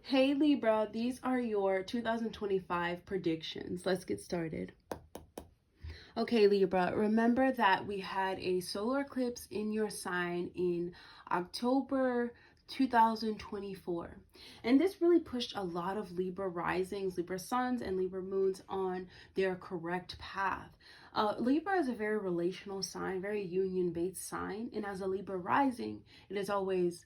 Hey Libra, these are your 2025 predictions. Let's get started. Okay, Libra, remember that we had a solar eclipse in your sign in October 2024. And this really pushed a lot of Libra risings, Libra suns, and Libra moons on their correct path. Libra is a very relational sign, very union-based sign. And as a Libra rising, it is always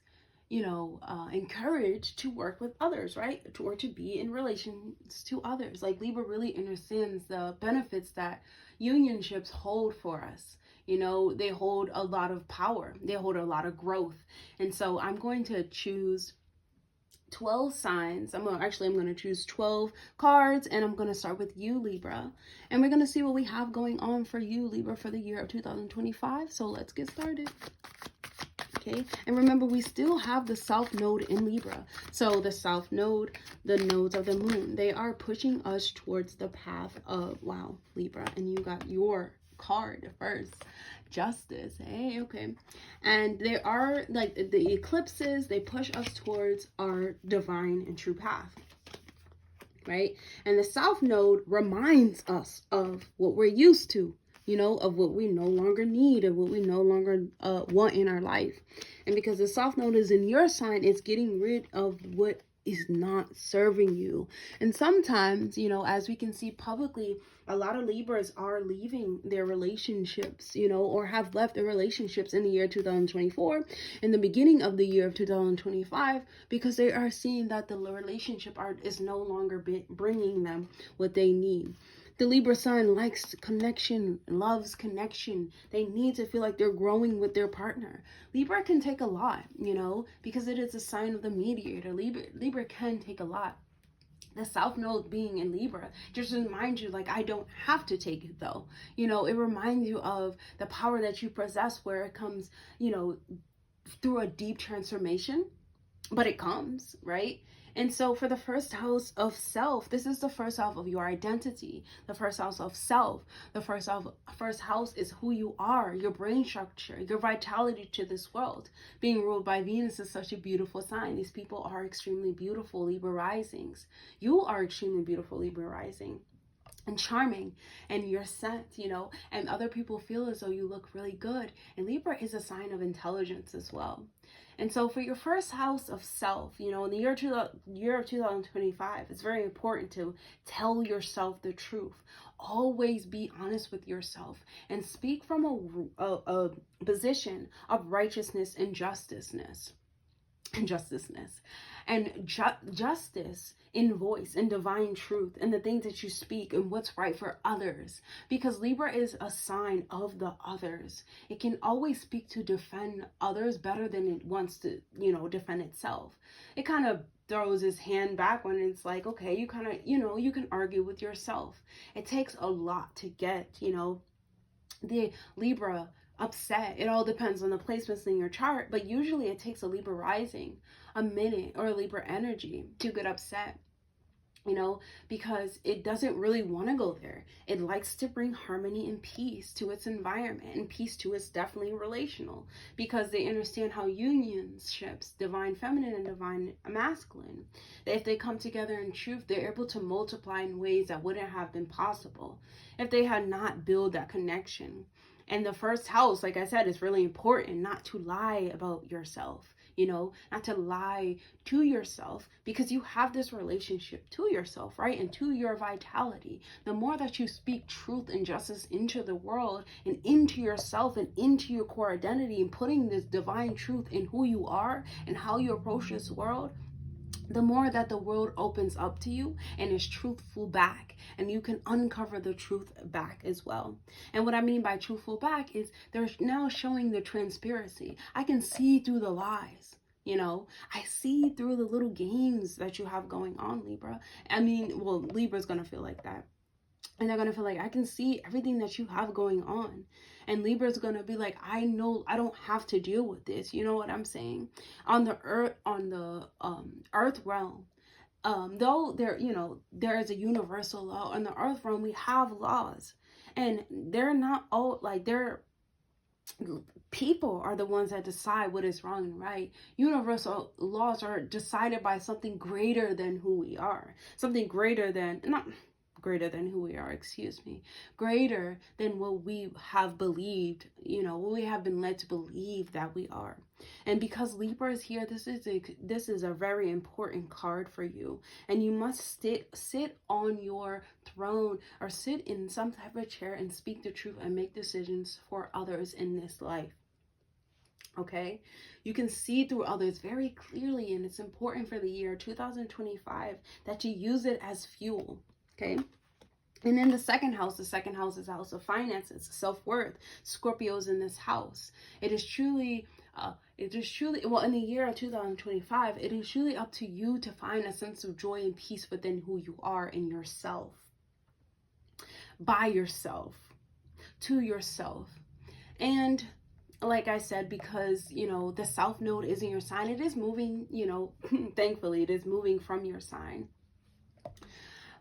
encouraged to work with others, right? Or to be in relations to others. Like Libra really understands the benefits that unionships hold for us. They hold a lot of power, they hold a lot of growth. And so I'm going to choose 12 signs. I'm going to choose 12 cards, and I'm going to start with you, Libra. And we're going to see what we have going on for you, Libra, for the year of 2025. So let's get started. Okay, and remember, we still have the South Node in Libra. So the South Node, the nodes of the moon, they are pushing us towards the path of, wow, Libra. And you got your card first, Justice. Hey, okay. And they are like the eclipses, they push us towards our divine and true path, right? And the South Node reminds us of what we're used to, of what we no longer need, of what we no longer want in our life. And because the South Node is in your sign, it's getting rid of what is not serving you. And sometimes, as we can see publicly, a lot of Libras are leaving their relationships, or have left their relationships in the year 2024, in the beginning of the year of 2025, because they are seeing that the relationship is no longer bringing them what they need. The Libra sign likes connection, loves connection. They need to feel like they're growing with their partner. Libra can take a lot, because it is a sign of the mediator. Libra can take a lot. The South Node being in Libra just reminds you, like, I don't have to take it though. It reminds you of the power that you possess, where it comes, through a deep transformation, but it comes, right? And so for the first house of self, this is the first house of your identity, the first house of self. The first house is who you are, your brain structure, your vitality to this world. Being ruled by Venus is such a beautiful sign. These people are extremely beautiful, Libra risings. You are extremely beautiful, Libra rising, and charming, and you're sent, and other people feel as though you look really good. And Libra is a sign of intelligence as well. And so for your first house of self, in the year of 2025, it's very important to tell yourself the truth. Always be honest with yourself and speak from a position of righteousness and justice in voice and divine truth and the things that you speak and what's right for others, because Libra is a sign of the others. It can always speak to defend others better than it wants to defend itself. It kind of throws his hand back when it's like, okay, you kind of you can argue with yourself. It takes a lot to get the Libra upset. It all depends on the placements in your chart, but usually it takes a Libra rising a minute, or a Libra energy, to get upset, because it doesn't really want to go there. It likes to bring harmony and peace to its environment, and peace to its definitely relational, because they understand how unionships, divine feminine and divine masculine, if they come together in truth, they're able to multiply in ways that wouldn't have been possible if they had not built that connection. And the first house, like I said, is really important, not to lie about yourself, not to lie to yourself, because you have this relationship to yourself, right? And to your vitality. The more that you speak truth and justice into the world and into yourself and into your core identity, and putting this divine truth in who you are and how you approach this world, the more that the world opens up to you and is truthful back, and you can uncover the truth back as well. And what I mean by truthful back is they're now showing the transparency. I can see through the lies. I see through the little games that you have going on, Libra. Libra's gonna feel like that. And they're gonna feel like, I can see everything that you have going on. And Libra's gonna be like, I know I don't have to deal with this. You know what I'm saying? On the earth realm, though there is a universal law. On the earth realm, we have laws, and they're not all like they're People are the ones that decide what is wrong and right. Universal laws are decided by something greater than who we are. Something greater than, not greater than who we are, excuse me. Greater than what we have believed, what we have been led to believe that we are. And because Libra is here, this is a very important card for you. And you must sit on your throne or sit in some type of chair and speak the truth and make decisions for others in this life. Okay, you can see through others very clearly, and it's important for the year 2025 that you use it as fuel. Okay, and then the second house is the house of finances, self-worth. Scorpio's in this house. It is truly well, in the year of 2025, it is truly up to you to find a sense of joy and peace within who you are in yourself, by yourself, to yourself. And like I said, because, the South Node is in your sign, it is moving, thankfully, it is moving from your sign.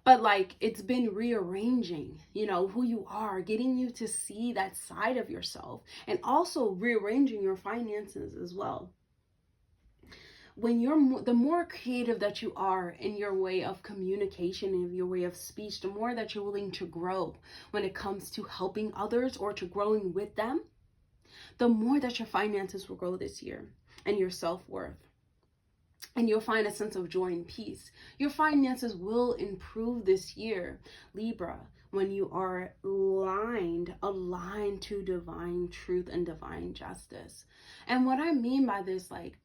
But like, it's been rearranging, who you are, getting you to see that side of yourself, and also rearranging your finances as well. When the more creative that you are in your way of communication and your way of speech, the more that you're willing to grow when it comes to helping others or to growing with them, the more that your finances will grow this year, and your self-worth. And you'll find a sense of joy and peace. Your finances will improve this year, Libra, when you are aligned to divine truth and divine justice. And what I mean by this, like,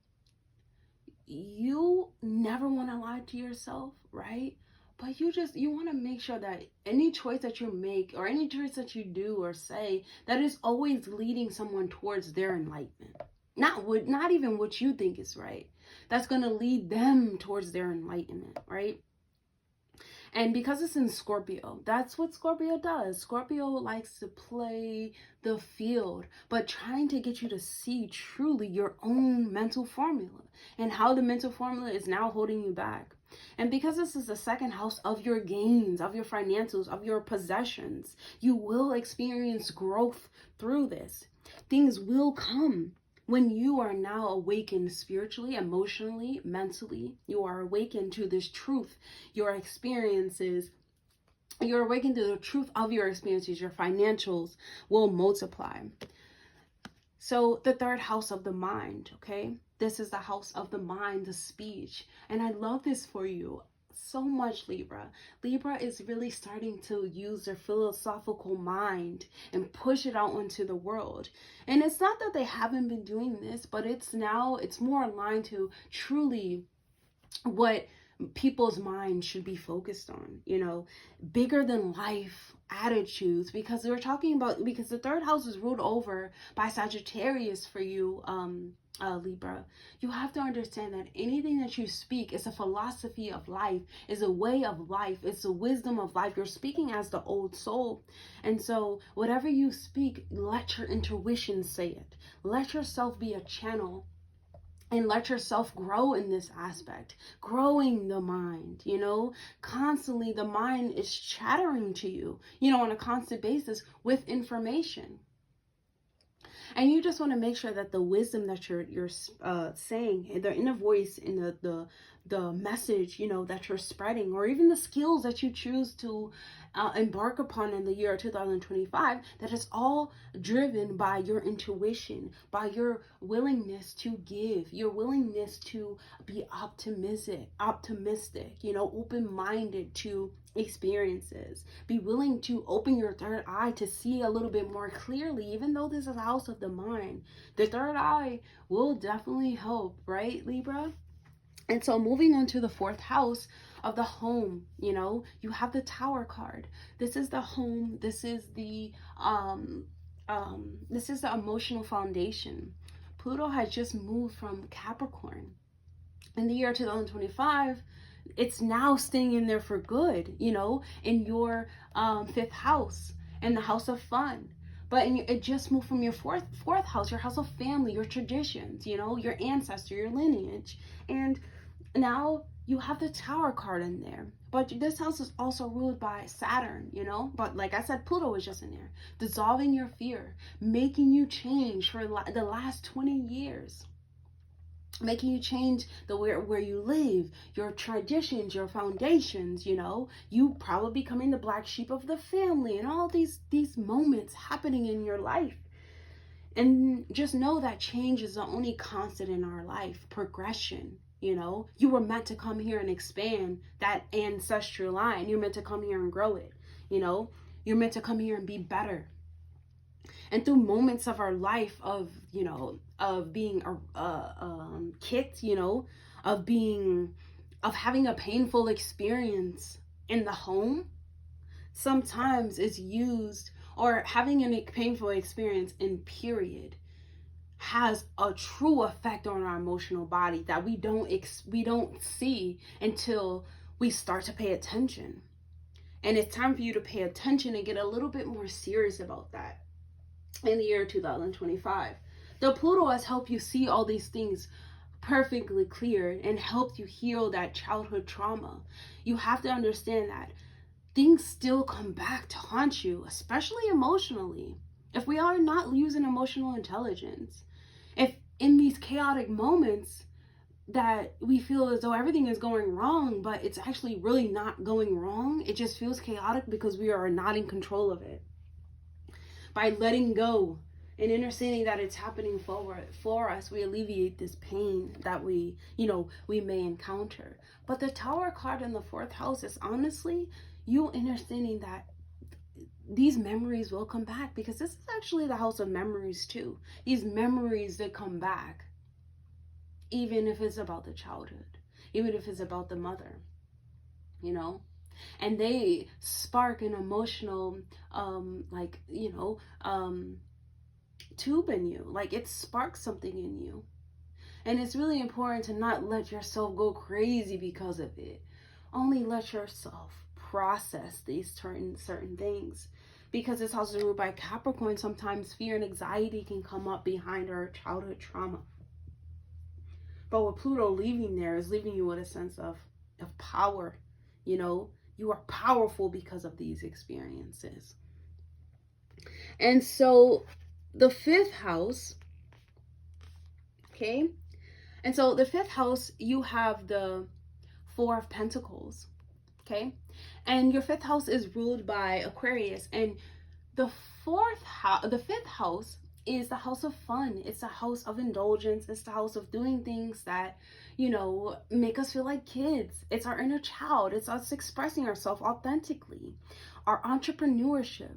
you never want to lie to yourself, right? But you want to make sure that any choice that you make or any choice that you do or say, that is always leading someone towards their enlightenment. Not even what you think is right. That's going to lead them towards their enlightenment, right? And because it's in Scorpio, that's what Scorpio does. Scorpio likes to play the field, but trying to get you to see truly your own mental formula and how the mental formula is now holding you back. And because this is the second house of your gains, of your financials, of your possessions, you will experience growth through this. Things will come. When you are now awakened spiritually, emotionally, mentally, you are awakened to this truth, you're awakened to the truth of your experiences, your financials will multiply. So the third house of the mind, okay? This is the house of the mind, the speech. And I love this for you so much, Libra. Libra is really starting to use their philosophical mind and push it out into the world. And it's not that they haven't been doing this, but it's more aligned to truly what people's minds should be focused on, bigger than life attitudes, because the third house is ruled over by Sagittarius for you, Libra. You have to understand that anything that you speak is a philosophy of life, is a way of life, it's a wisdom of life. You're speaking as the old soul. And so whatever you speak, let your intuition say it. Let yourself be a channel. And let yourself grow in this aspect, growing the mind, constantly the mind is chattering to you, on a constant basis with information. And you just want to make sure that the wisdom that you're saying, the inner voice in the message, that you're spreading, or even the skills that you choose to embark upon in the year 2025, that is all driven by your intuition, by your willingness to give, your willingness to be optimistic, open-minded to experiences. Be willing to open your third eye to see a little bit more clearly. Even though this is a house of the mind, the third eye will definitely help, right, Libra? And so moving on to the fourth house of the home, you have the Tower card. This is the home. This is the emotional foundation. Pluto has just moved from Capricorn. In the year 2025, it's now staying in there for good, in your fifth house, in the house of fun. But it just moved from your fourth house, your house of family, your traditions, your ancestor, your lineage. And now you have the Tower card in there. But this house is also ruled by Saturn, you know? But like I said, Pluto is just in there. Dissolving your fear, making you change for the last 20 years. Making you change the where you live, your traditions, your foundations, you know? You probably becoming the black sheep of the family and all these moments happening in your life. And just know that change is the only constant in our life. Progression. You know, you were meant to come here and expand that ancestral line. You're meant to come here and grow it. You know, you're meant to come here and be better. And through moments of our life of, you know, of being kicked, you know, of having a painful experience in the home, sometimes it's used, or having a painful experience in period has a true effect on our emotional body that we don't see until we start to pay attention. And it's time for you to pay attention and get a little bit more serious about that in the year 2025. The Pluto has helped you see all these things perfectly clear and helped you heal that childhood trauma. You have to understand that things still come back to haunt you, especially emotionally. If we are not using emotional intelligence, if in these chaotic moments that we feel as though everything is going wrong, but it's actually really not going wrong, it just feels chaotic because we are not in control of it. By letting go and understanding that it's happening for us, we alleviate this pain that we may encounter. But the Tower card in the 4th house is honestly you understanding that these memories will come back, because this is actually the house of memories too. These memories that come back, even if it's about the childhood, even if it's about the mother, you know, and they spark an emotional, tube in you. Like it sparks something in you. And it's really important to not let yourself go crazy because of it. Only let yourself process these certain things. Because this house is ruled by Capricorn, sometimes fear and anxiety can come up behind our childhood trauma. But with Pluto leaving there is leaving you with a sense of power. You know, you are powerful because of these experiences. And so the 5th house, okay? And so the 5th house, you have the 4 of Pentacles, okay? And your 5th house is ruled by Aquarius. And the 5th house is the house of fun. It's the house of indulgence. It's the house of doing things that, you know, make us feel like kids. It's our inner child. It's us expressing ourselves authentically. Our entrepreneurship.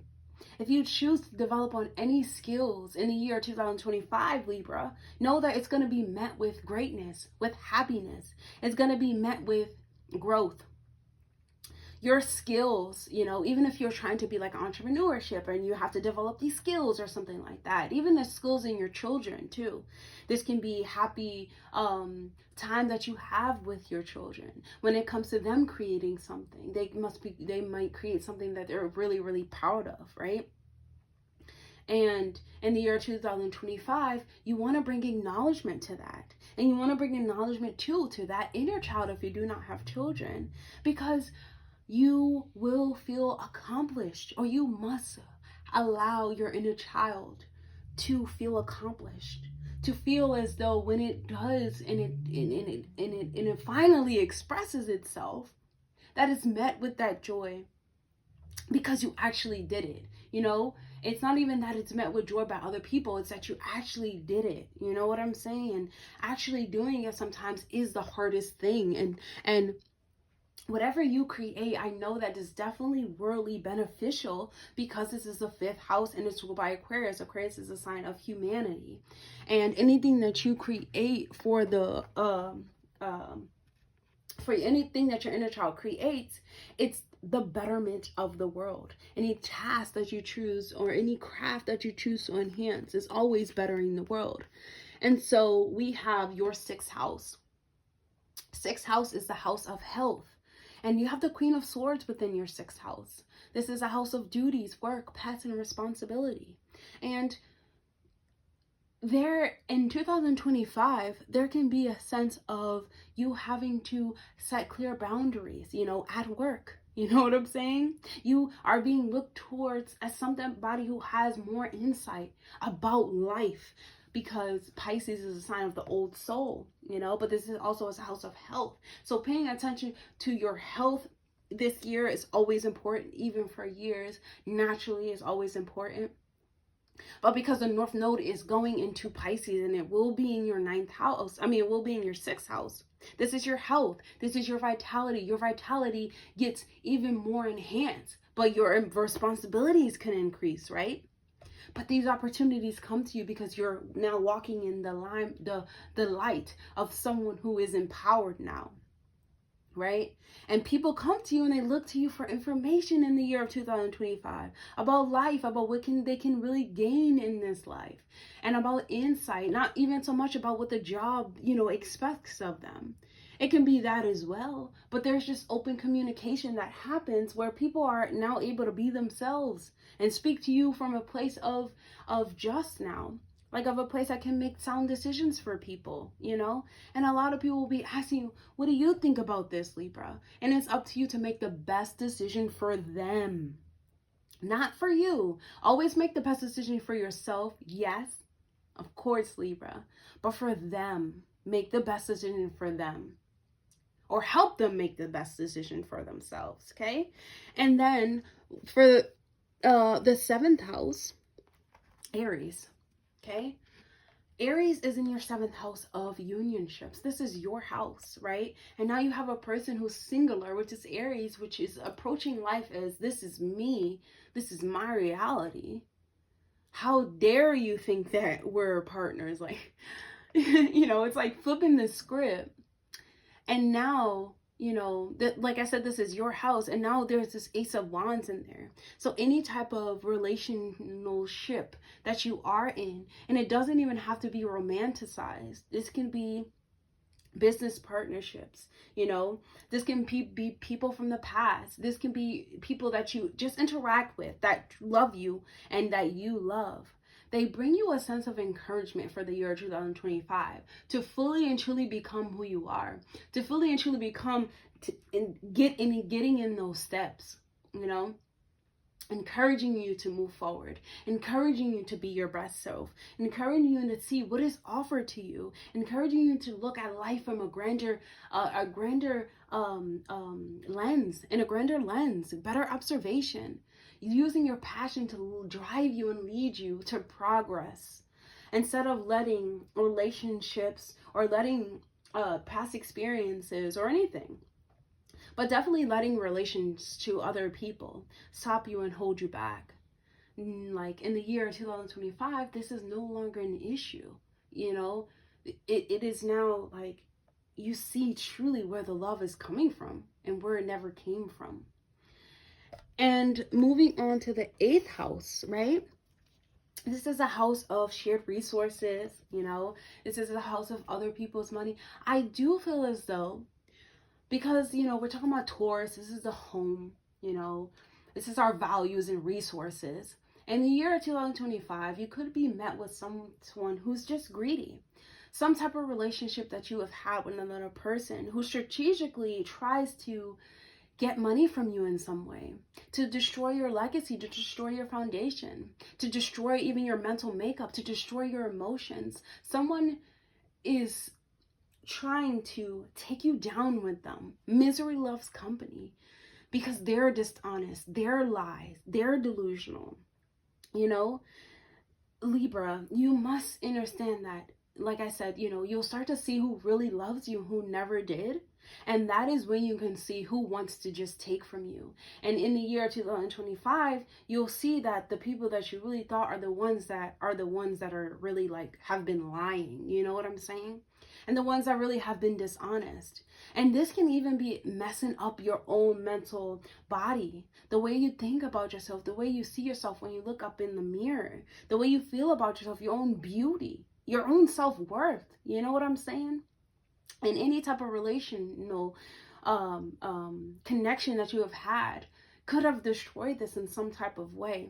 If you choose to develop on any skills in the year 2025, Libra, know that it's going to be met with greatness, with happiness. It's going to be met with growth. Your skills, you know, even if you're trying to be like entrepreneurship and you have to develop these skills or something like that, even the skills in your children too. This can be happy time that you have with your children. When it comes to them creating something, they might create something that they're really, really proud of, right? And in the year 2025, you want to bring acknowledgement to that. And you want to bring acknowledgement too to that inner child if you do not have children, because you will feel accomplished, or you must allow your inner child to feel accomplished, to feel as though when it does and it finally expresses itself, that is met with that joy because you actually did it. You know, it's not even that it's met with joy by other people, it's that you actually did it. You know what I'm saying? Actually doing it sometimes is the hardest thing. And whatever you create, I know that is definitely worldly beneficial, because this is the 5th house and it's ruled by Aquarius. Aquarius is a sign of humanity, and anything that you create for the for anything that your inner child creates, it's the betterment of the world. Any task that you choose or any craft that you choose to enhance is always bettering the world. And so we have your 6th house. 6th house is the house of health. And you have the Queen of Swords within your 6th house. This is a house of duties, work, pets, and responsibility. And there in 2025, there can be a sense of you having to set clear boundaries, you know, at work. You know what I'm saying? You are being looked towards as somebody who has more insight about life, because Pisces is a sign of the old soul, you know, but this is also a house of health. So paying attention to your health this year is always important, even for years. Naturally is always important. But because the North Node is going into Pisces, and it will be in your ninth house, it will be in your sixth house. This is your health. This is your vitality. Your vitality gets even more enhanced, but your responsibilities can increase, right? But these opportunities come to you because you're now walking in the light of someone who is empowered now. Right? And people come to you and they look to you for information in the year of 2025 about life, about what they can really gain in this life, and about insight, not even so much about what the job, you know, expects of them. It can be that as well, but there's just open communication that happens where people are now able to be themselves and speak to you from a place of just now. Like, of a place that can make sound decisions for people, you know? And a lot of people will be asking you, what do you think about this, Libra? And it's up to you to make the best decision for them, not for you. Always make the best decision for yourself, yes, of course, Libra. But for them, make the best decision for them. Or help them make the best decision for themselves, okay? And then for the seventh house, Aries. Okay, Aries is in your seventh house of unionships. This is your house, right? And now you have a person who's singular, which is Aries, which is approaching life as, this is me, this is my reality. How dare you think that we're partners? Like, you know, it's like flipping the script. And now, you know, like I said, this is your house, and now there's this Ace of Wands in there. So any type of relationship that you are in, and it doesn't even have to be romanticized. This can be business partnerships, you know, this can be people from the past. This can be people that you just interact with, that love you and that you love. They bring you a sense of encouragement for the year 2025 to fully and truly become who you are, to fully and truly become, getting in those steps, you know, encouraging you to move forward, encouraging you to be your best self, encouraging you to see what is offered to you, encouraging you to look at life from a grander lens, in a grander lens, better observation, using your passion to drive you and lead you to progress, instead of letting relationships or letting past experiences or anything, but definitely letting relations to other people stop you and hold you back. Like in the year 2025, this is no longer an issue, you know. It is now like you see truly where the love is coming from and where it never came from. And moving on to the eighth house, right? This is a house of shared resources, you know. This is a house of other people's money. I do feel as though, because, you know, we're talking about Taurus, this is the home, you know, this is our values and resources. In the year 2025, you could be met with someone who's just greedy. Some type of relationship that you have had with another person who strategically tries to get money from you in some way, to destroy your legacy, to destroy your foundation, to destroy even your mental makeup, to destroy your emotions. Someone is trying to take you down with them. Misery loves company because they're dishonest, they're lies, they're delusional. You know, Libra, you must understand that, like I said, you know, you'll start to see who really loves you, who never did. And that is when you can see who wants to just take from you. And in the year 2025, you'll see that the people that you really thought are the ones that are really like have been lying. You know what I'm saying? And the ones that really have been dishonest. And this can even be messing up your own mental body. The way you think about yourself, the way you see yourself when you look up in the mirror, the way you feel about yourself, your own beauty, your own self-worth. You know what I'm saying? And any type of relational connection that you have had could have destroyed this in some type of way.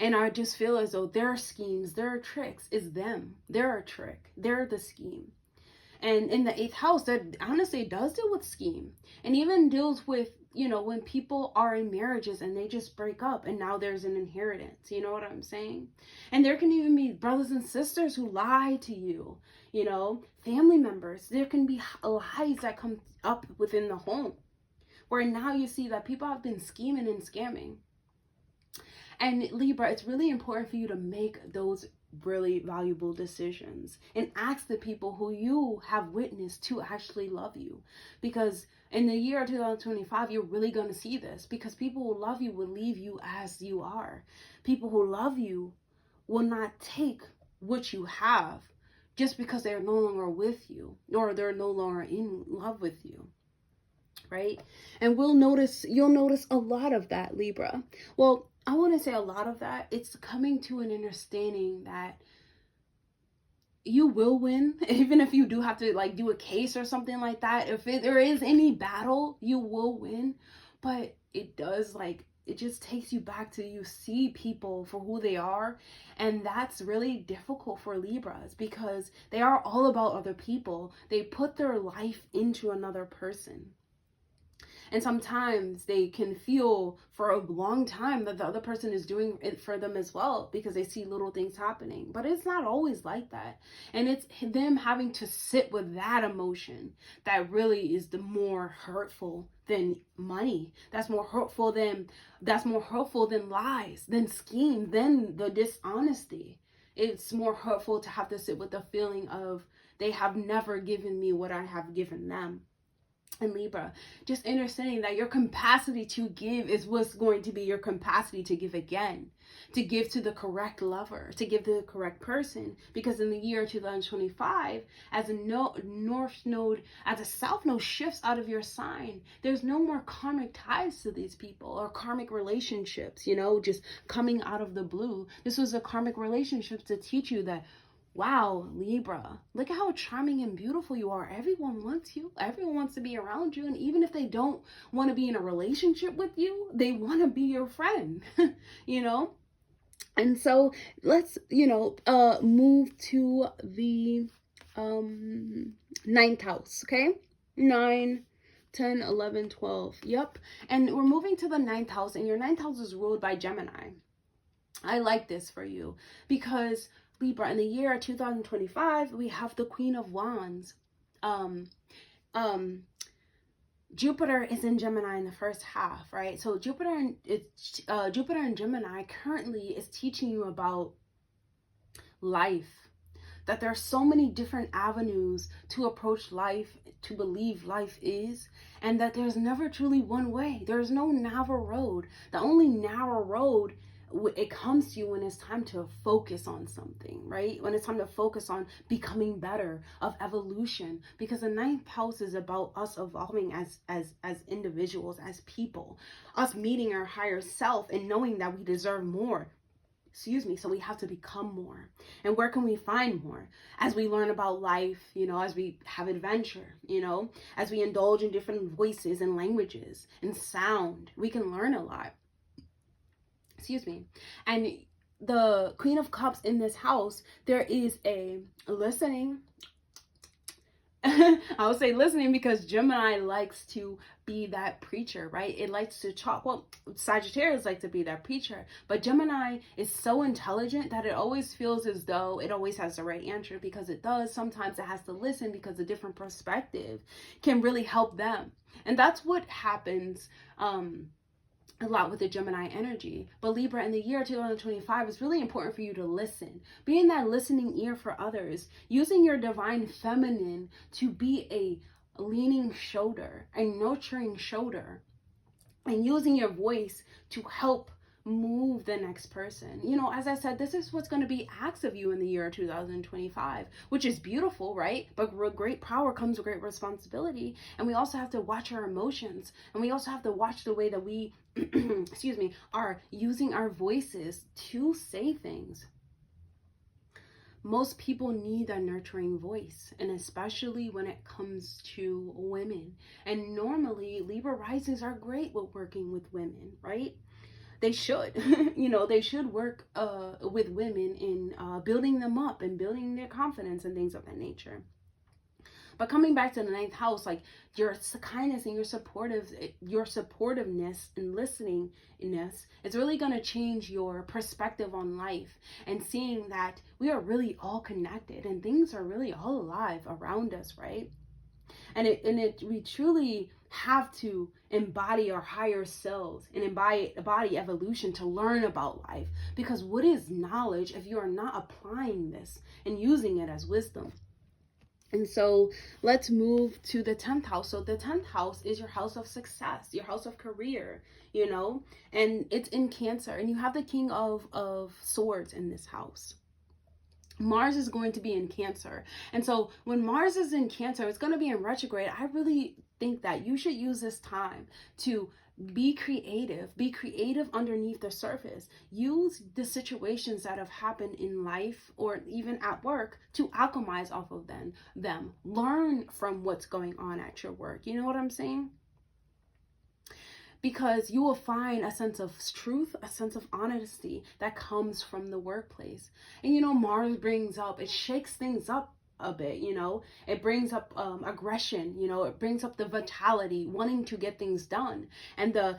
And I just feel as though their schemes, their tricks is them. They're a trick. They're the scheme. And in the 8th house, that honestly does deal with scheme, and even deals with, you know, when people are in marriages and they just break up and now there's an inheritance. You know what I'm saying? And there can even be brothers and sisters who lie to you, you know, family members. There can be lies that come up within the home, where now you see that people have been scheming and scamming. And Libra, it's really important for you to make those really valuable decisions and ask the people who you have witnessed to actually love you. Because in the year 2025, you're really going to see this, because people who love you will leave you as you are. People who love you will not take what you have just because they're no longer with you, or they're no longer in love with you. Right? And you'll notice a lot of that, Libra. Well, I want to say a lot of that, it's coming to an understanding that you will win, even if you do have to like do a case or something like that. If there is any battle, you will win. But it does, like, it just takes you back to, you see people for who they are. And that's really difficult for Libras, because they are all about other people. They put their life into another person. And sometimes they can feel for a long time that the other person is doing it for them as well, because they see little things happening. But it's not always like that. And it's them having to sit with that emotion that really is the more hurtful than money. That's more hurtful than lies, than scheme, than the dishonesty. It's more hurtful to have to sit with the feeling of they have never given me what I have given them. And Libra, just understanding that your capacity to give is what's going to be your capacity to give again, to give to the correct lover, to give to the correct person. Because in the year 2025, as a north node, as a south node shifts out of your sign, there's no more karmic ties to these people or karmic relationships, you know, just coming out of the blue. This was a karmic relationship to teach you that, wow, Libra, look at how charming and beautiful you are. Everyone wants you. Everyone wants to be around you. And even if they don't want to be in a relationship with you, they want to be your friend, you know? And so let's, move to the 9th house, okay? 9, 10, 11, 12. Yep. And we're moving to the 9th house, and your 9th house is ruled by Gemini. I like this for you because Libra, in the year 2025, we have the Queen of Wands. Jupiter is in Gemini in the first half, right? So Jupiter in Gemini currently is teaching you about life, that there are so many different avenues to approach life, to believe life is, and that there's never truly one way. There's no narrow road. The only narrow road, it comes to you when it's time to focus on something, right? When it's time to focus on becoming better, of evolution, because the 9th house is about us evolving as individuals, as people, us meeting our higher self and knowing that we deserve more. So we have to become more. And where can we find more? As we learn about life, as we have adventure, as we indulge in different voices and languages and sound, we can learn a lot. And the Queen of Cups in this house, there is a listening. I would say listening because Gemini likes to be that preacher, right? It likes to talk. Well, Sagittarius like to be that preacher, but Gemini is so intelligent that it always feels as though it always has the right answer, because it does. Sometimes it has to listen because a different perspective can really help them. And that's what happens a lot with the Gemini energy. But Libra, in the year 2025, it's really important for you to listen. Be in that listening ear for others, using your divine feminine to be a leaning shoulder, a nurturing shoulder, and using your voice to help move the next person. As I said, this is what's going to be asked of you in the year 2025, which is beautiful, right? But with great power comes great responsibility. And we also have to watch our emotions, and we also have to watch the way that we are using our voices to say things. Most people need a nurturing voice, and especially when it comes to women. And normally Libra risings are great with working with women, right? they should. You know, they should work with women in building them up and building their confidence and things of that nature. But coming back to the 9th house, like your kindness and your supportiveness and listeningness, it's really going to change your perspective on life, and seeing that we are really all connected and things are really all alive around us, right? And we truly have to embody our higher selves and embody evolution to learn about life. Because what is knowledge if you are not applying this and using it as wisdom? And so let's move to the 10th house. So the 10th house is your house of success, your house of career, you know, and it's in Cancer, and you have the King of Swords in this house. Mars is going to be in Cancer. And so when Mars is in Cancer, it's going to be in retrograde. I really think that you should use this time to be creative underneath the surface. Use the situations that have happened in life or even at work to alchemize off of them. Learn from what's going on at your work. You know what I'm saying? Because you will find a sense of truth, a sense of honesty that comes from the workplace. And you know, Mars brings up, it shakes things up a bit, you know, it brings up aggression, you know, it brings up the vitality, wanting to get things done. And the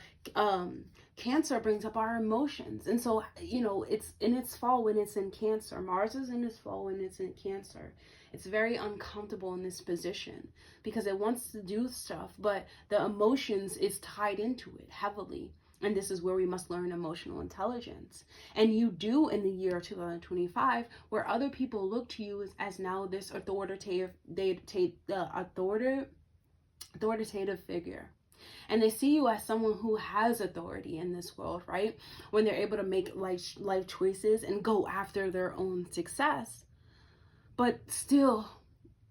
Cancer brings up our emotions. And so, you know, it's in its fall when it's in Cancer. Mars is in its fall when it's in Cancer. It's very uncomfortable in this position because it wants to do stuff, but the emotions is tied into it heavily. And this is where we must learn emotional intelligence. And you do in the year 2025, where other people look to you as now this authoritative figure. And they see you as someone who has authority in this world, right? When they're able to make life choices and go after their own success. But still,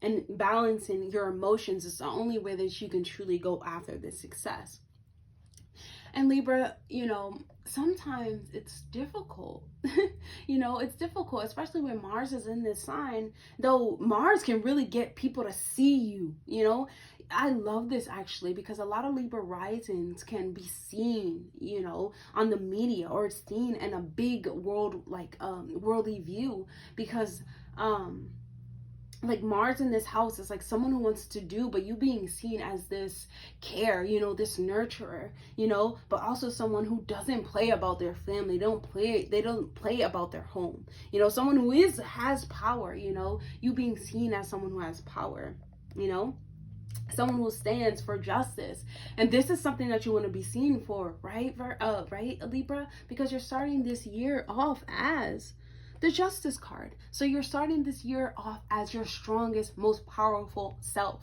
and balancing your emotions is the only way that you can truly go after this success. And Libra, you know, sometimes it's difficult. You know, it's difficult, especially when Mars is in this sign. Though Mars can really get people to see you, you know. I love this actually because a lot of Libra risings can be seen, you know, on the media or seen in a big worldly view because like Mars in this house is like someone who wants to do, but you being seen as this care, you know, this nurturer, you know, but also someone who doesn't play about their family. They don't play about their home, you know, someone who has power, you know, you being seen as someone who has power, you know, someone who stands for justice. And this is something that you want to be seen for, right? Right, Libra, because you're starting this year off as the Justice card. So you're starting this year off as your strongest, most powerful self.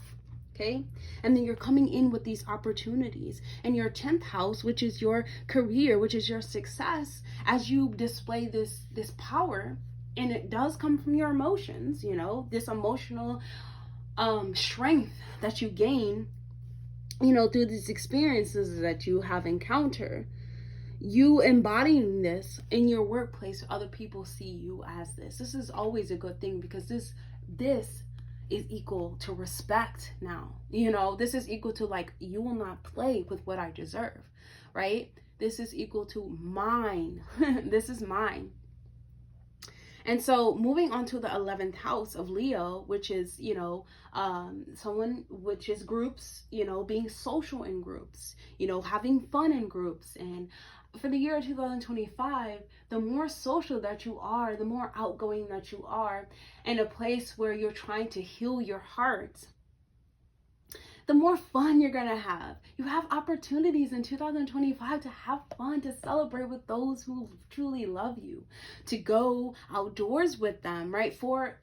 Okay? And then you're coming in with these opportunities. And your 10th house, which is your career, which is your success, as you display this power, and it does come from your emotions, you know, this emotional strength that you gain, you know, through these experiences that you have encountered. You embodying this in your workplace, other people see you as this. This is always a good thing because this is equal to respect now. You know, this is equal to like, you will not play with what I deserve, right? This is equal to mine. This is mine. And so moving on to the 11th house of Leo, which is, you know, which is groups, you know, being social in groups, you know, having fun in groups. And for the year 2025, the more social that you are, the more outgoing that you are, in a place where you're trying to heal your heart, the more fun you're gonna have. You have opportunities in 2025 to have fun, to celebrate with those who truly love you, to go outdoors with them, right? We're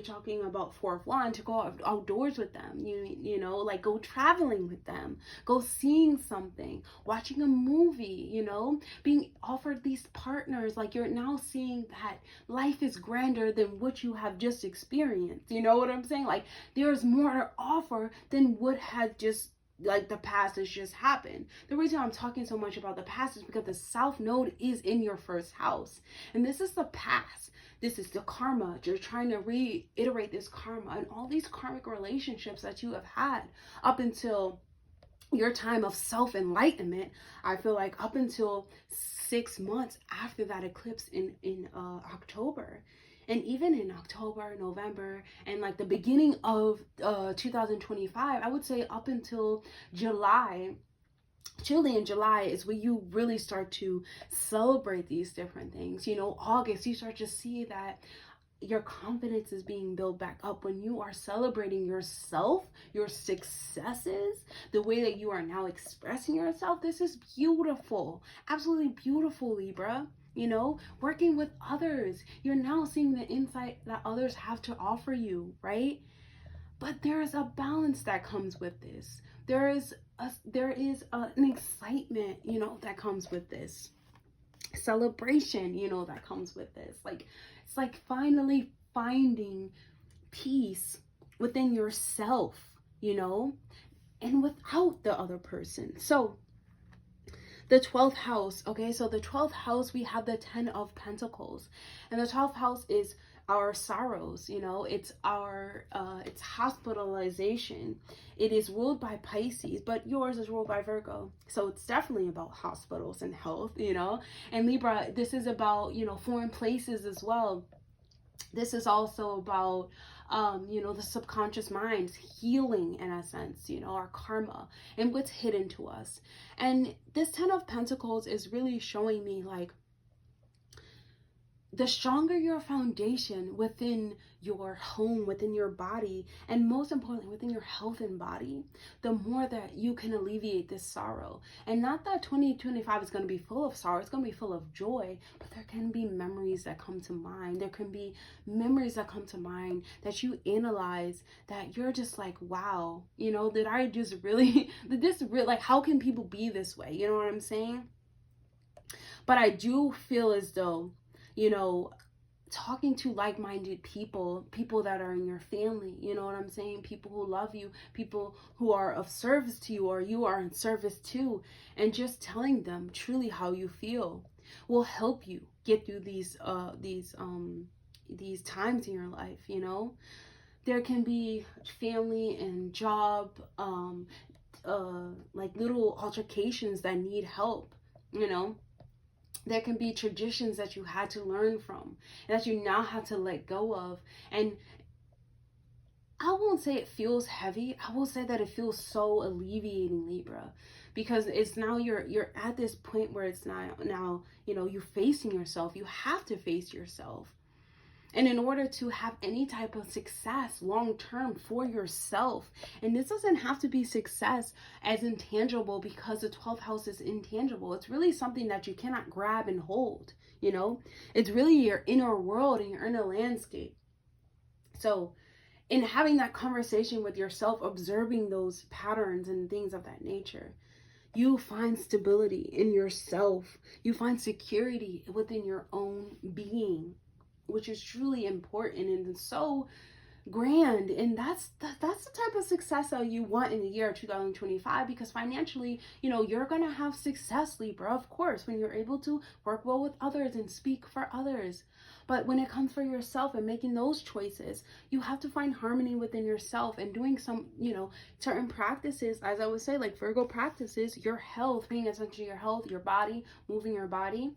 talking about 4 of Wands, to go outdoors with them, you know, like go traveling with them, go seeing something, watching a movie, you know, being offered these partners. Like you're now seeing that life is grander than what you have just experienced. You know what I'm saying? Like there's more to offer than what has just like the past has just happened. The reason I'm talking so much about the past is because the South Node is in your first house, and this is the past. This is the karma. You're trying to reiterate this karma and all these karmic relationships that you have had up until your time of self-enlightenment, I feel like up until 6 months after that eclipse in October. And even in October, November, and like the beginning of 2025, I would say up until July, truly in July is where you really start to celebrate these different things. You know, August, you start to see that your confidence is being built back up when you are celebrating yourself, your successes, the way that you are now expressing yourself. This is beautiful, absolutely beautiful, Libra. You know, working with others, you're now seeing the insight that others have to offer you, right? But there is a balance that comes with this. There is an excitement, you know, that comes with this celebration, you know, that comes with this. Like, it's like finally finding peace within yourself, you know, and without the other person. So the 12th house, okay, so the 12th house, we have the 10 of Pentacles, and the 12th house is our sorrows, you know, it's our it's hospitalization. It is ruled by Pisces, but yours is ruled by Virgo, so it's definitely about hospitals and health, you know. And Libra, this is about, you know, foreign places as well. This is also about you know, the subconscious mind's healing, in a sense, you know, our karma and what's hidden to us. And this 10 of Pentacles is really showing me, like, the stronger your foundation within your home, within your body, and most importantly, within your health and body, the more that you can alleviate this sorrow. And not that 2025 is going to be full of sorrow, it's going to be full of joy, but there can be memories that come to mind. There can be memories that come to mind that you analyze, that you're just like, wow, you know, did I just really, did this really, like, how can people be this way? You know what I'm saying? But I do feel as though, you know, talking to like-minded people that are in your family, you know what I'm saying, people who love you, people who are of service to you, or you are in service to, and just telling them truly how you feel will help you get through these times in your life. You know, there can be family and job like little altercations that need help, you know. There can be traditions that you had to learn from, that you now have to let go of. And I won't say it feels heavy. I will say that it feels so alleviating, Libra, because it's now you're at this point where it's now, you know, you're facing yourself. You have to face yourself. And in order to have any type of success long-term for yourself, and this doesn't have to be success as intangible, because the 12th house is intangible. It's really something that you cannot grab and hold, you know? It's really your inner world and your inner landscape. So in having that conversation with yourself, observing those patterns and things of that nature, you find stability in yourself. You find security within your own being, which is truly important and so grand. And that's the type of success that you want in the year 2025, because financially, you know, you're gonna have success, Libra, of course, when you're able to work well with others and speak for others. But when it comes for yourself and making those choices, you have to find harmony within yourself and doing some, you know, certain practices, as I would say, like Virgo practices, your health, paying attention to your health, your body, moving your body.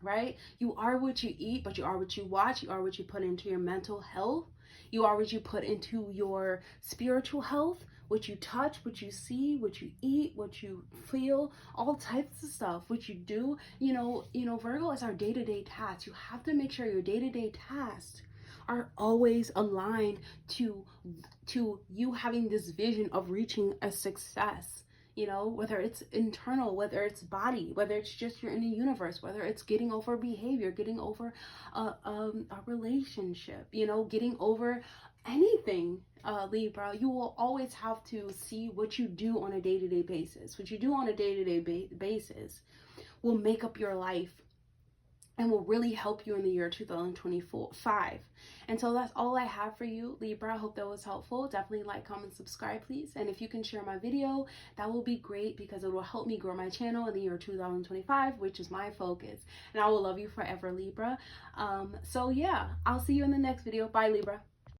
Right? You are what you eat, but you are what you watch. You are what you put into your mental health. You are what you put into your spiritual health, what you touch, what you see, what you eat, what you feel, all types of stuff, what you do. You know, Virgo is our day-to-day tasks. You have to make sure your day-to-day tasks are always aligned to you having this vision of reaching a success. You know, whether it's internal, whether it's body, whether it's just you're in the universe, whether it's getting over behavior, getting over a relationship, you know, getting over anything, Libra, you will always have to see what you do on a day-to-day basis. What you do on a day-to-day basis will make up your life and will really help you in the year 2025. And so that's all I have for you, Libra. I hope that was helpful. Definitely like, comment, subscribe, please. And if you can share my video, that will be great, because it will help me grow my channel in the year 2025, which is my focus. And I will love you forever, Libra. So yeah, I'll see you in the next video. Bye, Libra.